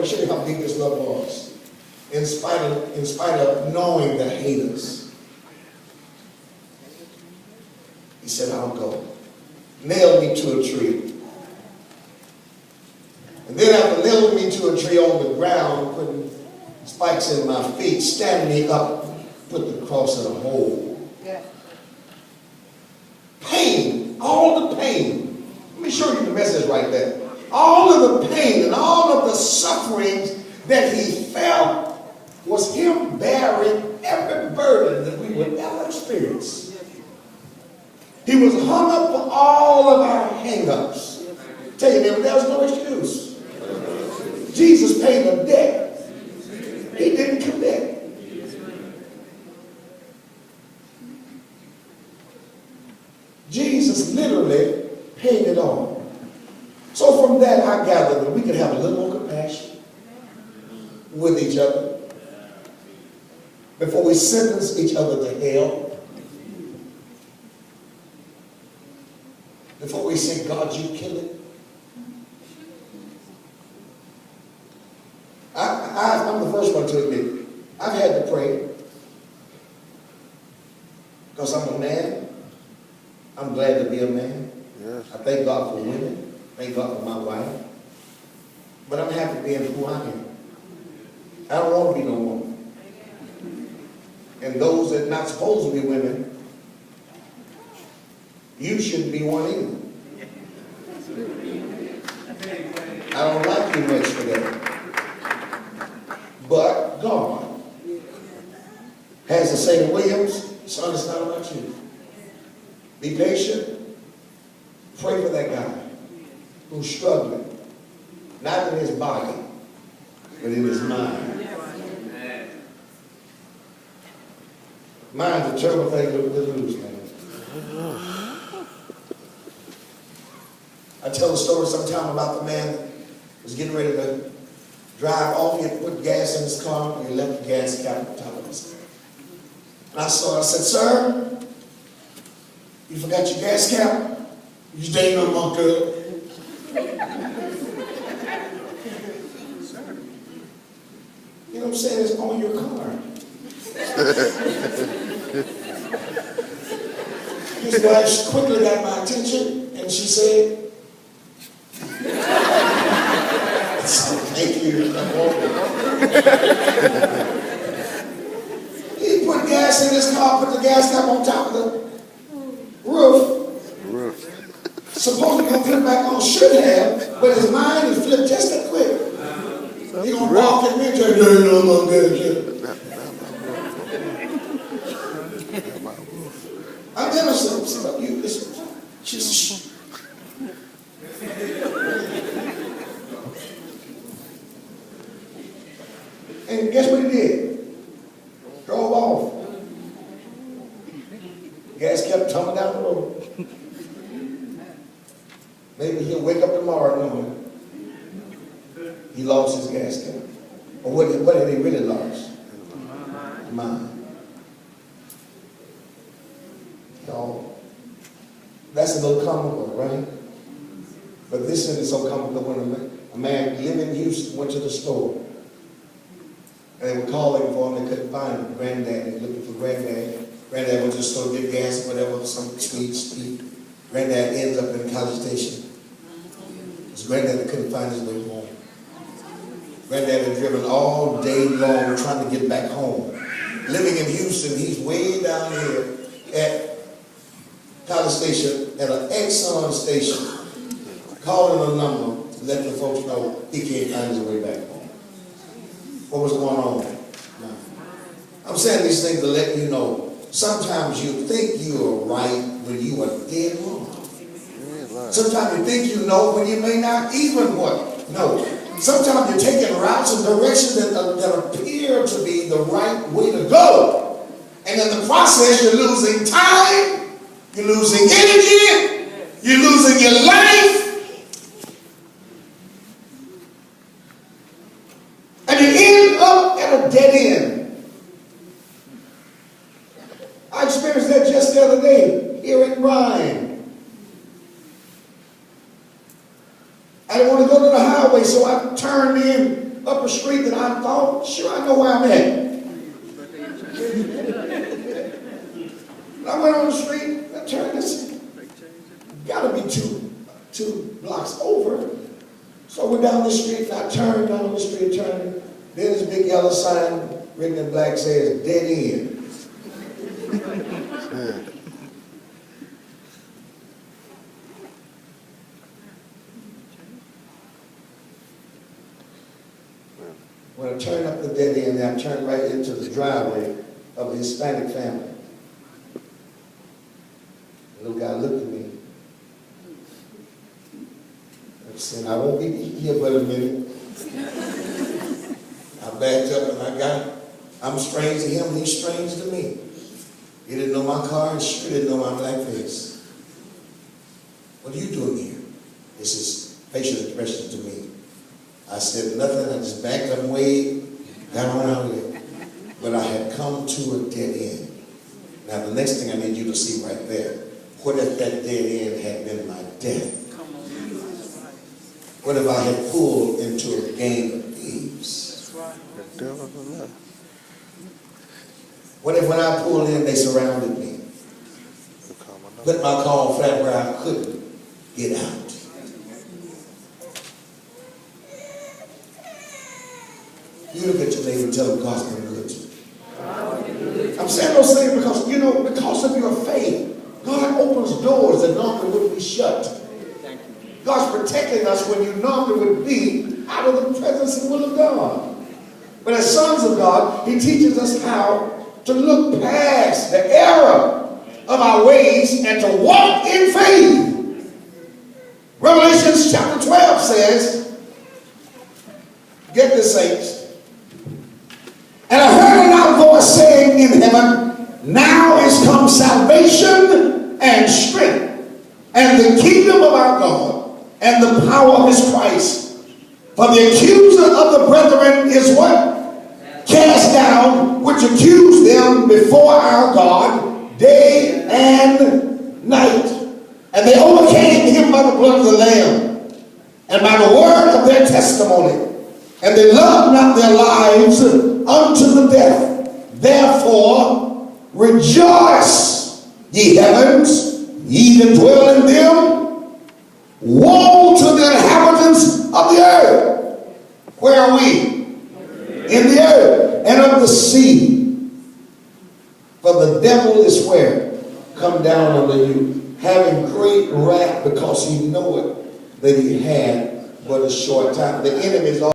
me show you how big this love was. In spite of knowing the haters. He said, I'll go. Nailed me to a tree. And then after nailing me to a tree on the ground, putting spikes in my feet, stand me up, put the cross in a hole. Yeah. Pain, all the pain. Let me show you the message right there. All of the pain and all of the sufferings that he felt was him bearing every burden that we would ever experience. He was hung up for all of our hang-ups. Tell your neighbor, there was no excuse. Jesus paid a debt he didn't commit. Jesus literally paid it all. So from that I gather that we can have a little more compassion with each other before we sentence each other to hell. Before we say, God, you kill it. I'm the first one to admit, I've had to pray. Because I'm a man. I'm glad to be a man. Yes. I thank God for women. Thank God for my wife. But I'm happy being who I am. I don't want to be no woman. And those that are not supposed to be women, you shouldn't be one either. I don't like you much for that. But God has to say to Williams, son, it's not about you. Be patient. Pray for that guy who's struggling. Not in his body, but in his mind. Mind's a terrible thing to lose, man. I tell a story sometime about the man that was getting ready to drive off. He had put gas in his car and he left the gas cap on top of his car. And I said, sir, you forgot your gas cap? You staying on my girl. You know what I'm saying? It's on your car. His wife quickly got my attention and she said, thank you. He put gas in his car, put the gas cap on top of the roof. Supposed to put it back on, should have, but his mind is flipped just that quick. He gonna walk at me and say, no, I'm good. I'm innocent. You listen. Just and guess what he did? Drove off. Gas kept tumbling down the road. Maybe he'll wake up tomorrow knowing he lost his gas cap. Or what had he really lost? Mind. Y'all, that's a little comical, right? But this is so comical when a man living in Houston went to the store. And they were calling for him, they couldn't find him. Granddad, looking for Granddad. Granddad went to the store to get gas or whatever, some sweet. Granddad ends up in College Station. His granddad couldn't find his way home. Granddad had driven all day long trying to get back home. Living in Houston, he's way down here at College Station, at an Exxon station, calling a number, letting the folks know he can't find his way back home. What was going on? No. I'm saying these things to let you know, sometimes you think you are right when you are dead wrong. Sometimes you think you know when you may not even know. Sometimes you're taking routes and directions that appear to be the right way to go. And in the process, you're losing time, you're losing energy, you're losing your life. And you end up at a dead end. I experienced that just the other day here in Rhine. I didn't want to go to the highway, so I turned in up a street that I thought, sure, I know where I'm at. When I went on the street, I turned this, gotta be two blocks over. So I went down the street, and I turned down the street, turned. Then this big yellow sign written in black says, dead end. When I turned up the dead end, I turned right into the driveway of a Hispanic family. The little guy looked at me and said, I won't be here but a minute. I backed up and I'm strange to him and he's strange to me. He didn't know my car and sure didn't know my black face. What are you doing here? This is facial expression to me. I said nothing, I just backed up and waved, got on out of there. But I had come to a dead end. Now the next thing I need you to see right there, what if that dead end had been my death? What if I had pulled into a gang of thieves? What if when I pulled in, they surrounded me? Put my car on flat where I couldn't get out. You look at your neighbor and tell them God's been good to you. I'm saying those things because, you know, because of your faith, God opens doors that normally wouldn't be shut. God's protecting us when you normally would be out of the presence and will of God. But as sons of God, He teaches us how to look past the error of our ways and to walk in faith. Revelation chapter 12 says, get this, saints. And I heard a loud voice saying in heaven, now is come salvation and strength and the kingdom of our God and the power of His Christ. For the accuser of the brethren is what? Cast down, which accused them before our God day and night. And they overcame him by the blood of the Lamb and by the word of their testimony. And they loved not their lives unto the death. Therefore, rejoice, ye heavens, ye that dwell in them. Woe to the inhabitants of the earth. Where are we? In the earth and of the sea. For the devil is where? Come down unto you, having great wrath, because he knoweth that he had but a short time. The enemy is all